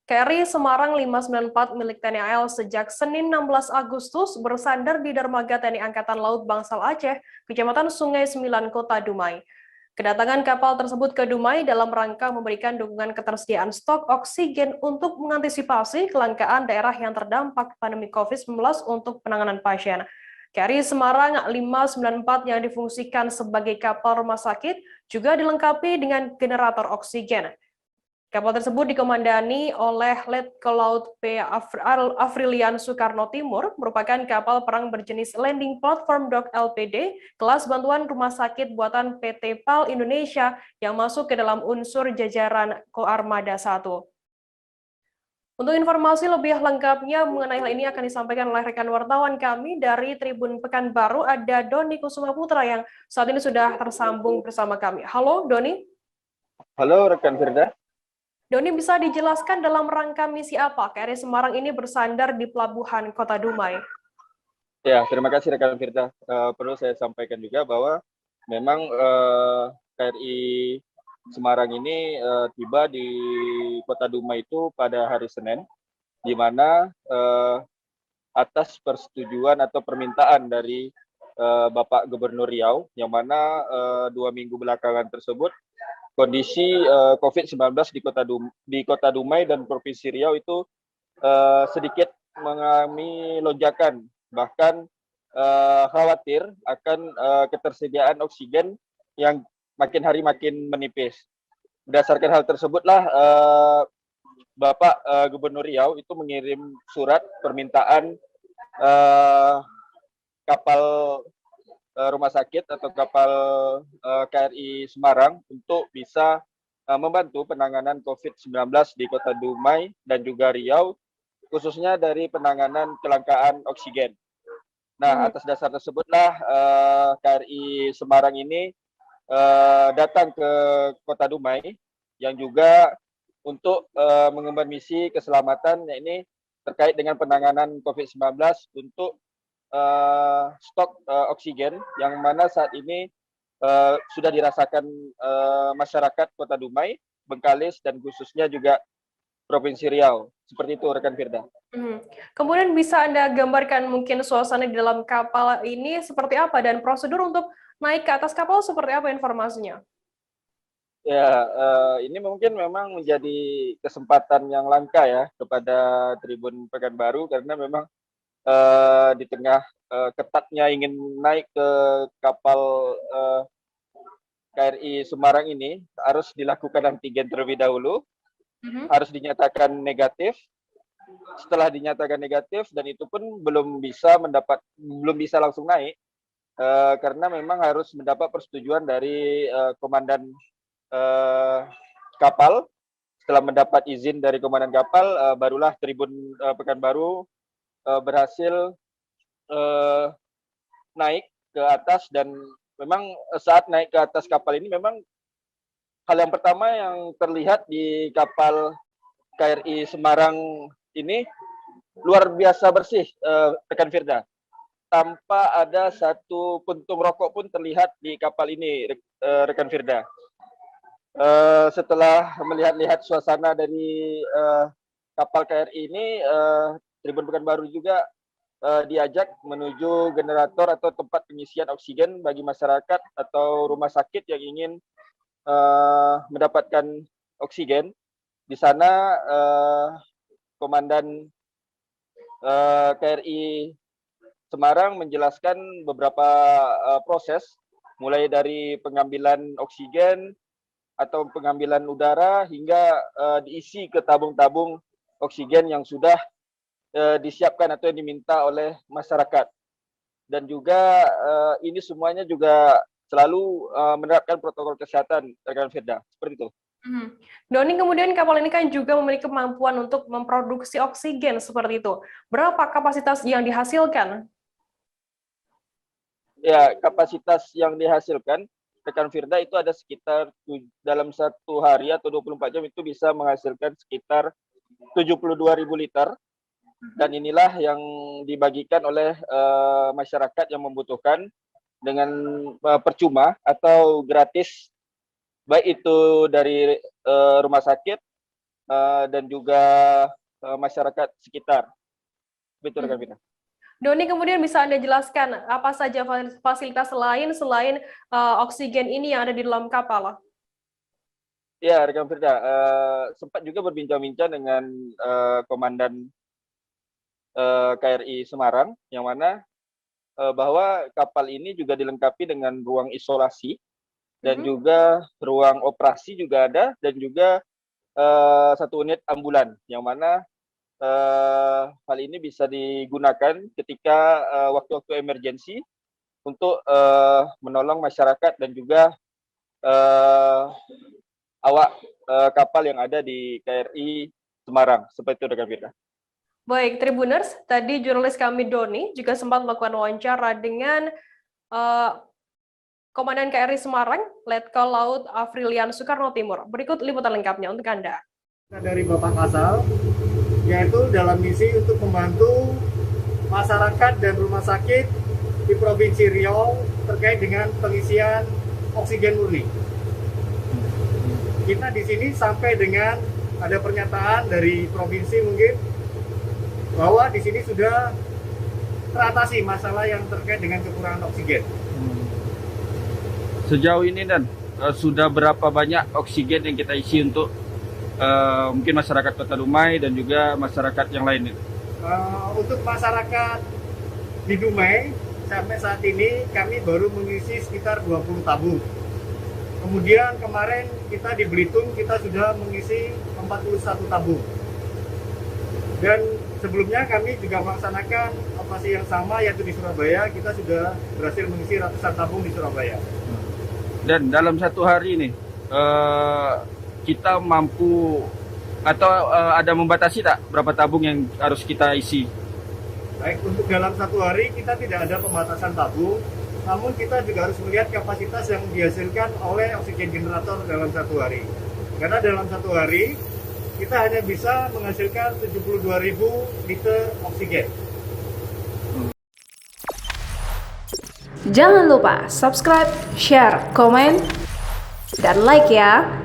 KRI Semarang 594 milik TNI AL sejak Senin 16 Agustus bersandar di dermaga TNI Angkatan Laut Bangsal Aceh, Kecamatan Sungai Sembilan, Kota Dumai. Kedatangan kapal tersebut ke Dumai dalam rangka memberikan dukungan ketersediaan stok oksigen untuk mengantisipasi kelangkaan daerah yang terdampak pandemi COVID-19 untuk penanganan pasien. KRI Semarang 594 yang difungsikan sebagai kapal rumah sakit juga dilengkapi dengan generator oksigen. Kapal tersebut dikomandani oleh Letkol Laut P. Afrilian Soekarno Timur, merupakan kapal perang berjenis Landing Platform Dock LPD, kelas bantuan rumah sakit buatan PT PAL Indonesia yang masuk ke dalam unsur jajaran Koarmada 1. Untuk informasi lebih lengkapnya mengenai hal ini akan disampaikan oleh rekan wartawan kami dari Tribun Pekanbaru, ada Doni Kusuma Putra yang saat ini sudah tersambung bersama kami. Halo, Doni. Halo, rekan Firda. Doni, bisa dijelaskan dalam rangka misi apa KRI Semarang ini bersandar di pelabuhan Kota Dumai? Ya, terima kasih rekan Firda. Perlu saya sampaikan juga bahwa memang KRI Semarang ini tiba di Kota Dumai itu pada hari Senin, di mana atas persetujuan atau permintaan dari Bapak Gubernur Riau, yang mana 2 minggu belakangan tersebut kondisi COVID-19 di Kota Dumai dan Provinsi Riau itu sedikit mengalami lonjakan, bahkan khawatir akan ketersediaan oksigen yang makin hari makin menipis. Berdasarkan hal tersebutlah Bapak Gubernur Riau itu mengirim surat permintaan kapal rumah sakit atau kapal KRI Semarang untuk bisa membantu penanganan COVID-19 di Kota Dumai dan juga Riau, khususnya dari penanganan kelangkaan oksigen. Nah, atas dasar tersebutlah KRI Semarang ini datang ke Kota Dumai yang juga untuk mengemban misi keselamatan, yakni terkait dengan penanganan COVID-19 untuk stok oksigen yang mana saat ini sudah dirasakan masyarakat Kota Dumai, Bengkalis, dan khususnya juga Provinsi Riau. Seperti itu, rekan Firda. Kemudian bisa Anda gambarkan mungkin suasana di dalam kapal ini seperti apa dan prosedur untuk naik ke atas kapal seperti apa informasinya? Ya, ini mungkin memang menjadi kesempatan yang langka ya kepada Tribun Pekanbaru, karena memang di tengah ketatnya ingin naik ke kapal KRI Semarang ini harus dilakukan antigen terlebih dahulu, harus dinyatakan negatif. Setelah dinyatakan negatif, dan itu pun belum bisa langsung naik karena memang harus mendapat persetujuan dari komandan kapal. Setelah mendapat izin dari komandan kapal, barulah Tribun Pekanbaru berhasil naik ke atas. Dan memang saat naik ke atas kapal ini memang hal yang pertama yang terlihat di kapal KRI Semarang ini luar biasa bersih, rekan Firda. Tanpa ada satu puntung rokok pun terlihat di kapal ini, rekan Firda. Setelah melihat-lihat suasana dari kapal KRI ini, Tribun Pekanbaru juga diajak menuju generator atau tempat pengisian oksigen bagi masyarakat atau rumah sakit yang ingin mendapatkan oksigen. Di sana Komandan KRI Semarang menjelaskan beberapa proses, mulai dari pengambilan oksigen atau pengambilan udara hingga diisi ke tabung-tabung oksigen yang sudah disiapkan atau yang diminta oleh masyarakat. Dan juga ini semuanya juga selalu menerapkan protokol kesehatan, rekan Firda. Seperti itu. Doni, kemudian kapal ini kan juga memiliki kemampuan untuk memproduksi oksigen seperti itu. Berapa kapasitas yang dihasilkan? Ya, kapasitas yang dihasilkan, rekan Firda, itu ada sekitar dalam satu hari atau 24 jam itu bisa menghasilkan sekitar 72.000 liter. Dan inilah yang dibagikan oleh masyarakat yang membutuhkan dengan percuma atau gratis, baik itu dari rumah sakit dan juga masyarakat sekitar. Betul rekan Firda. Doni, kemudian bisa Anda jelaskan apa saja fasilitas lain selain oksigen ini yang ada di dalam kapal? Ya, rekan Firda, sempat juga berbincang-bincang dengan Komandan KRI Semarang, yang mana bahwa kapal ini juga dilengkapi dengan ruang isolasi dan juga ruang operasi juga ada, dan juga satu unit ambulan, yang mana hal ini bisa digunakan ketika waktu-waktu emergensi untuk menolong masyarakat dan juga awak kapal yang ada di KRI Semarang. Seperti itu rekan Firda. Baik, Tribuners, tadi jurnalis kami Doni juga sempat melakukan wawancara dengan Komandan KRI Semarang, Letkol Laut Afrilian Soekarno Timur. Berikut liputan lengkapnya untuk Anda. Dari Bapak Kasal, yaitu dalam misi untuk membantu masyarakat dan rumah sakit di Provinsi Riau terkait dengan pengisian oksigen murni. Kita di sini sampai dengan ada pernyataan dari provinsi mungkin bahwa di sini sudah teratasi masalah yang terkait dengan kekurangan oksigen. Sejauh ini Dan, sudah berapa banyak oksigen yang kita isi untuk mungkin masyarakat Kota Dumai dan juga masyarakat yang lain? Untuk masyarakat di Dumai, sampai saat ini kami baru mengisi sekitar 20 tabung. Kemudian kemarin kita di Belitung kita sudah mengisi 41 tabung. Dan sebelumnya kami juga melaksanakan operasi yang sama, yaitu di Surabaya. Kita sudah berhasil mengisi ratusan tabung di Surabaya. Dan dalam satu hari ini kita mampu atau ada membatasi tak berapa tabung yang harus kita isi? Baik, untuk dalam satu hari kita tidak ada pembatasan tabung, namun kita juga harus melihat kapasitas yang dihasilkan oleh oksigen generator dalam satu hari. Karena dalam satu hari kita hanya bisa menghasilkan 72.000 liter oksigen. Jangan lupa subscribe, share, komen, dan like ya.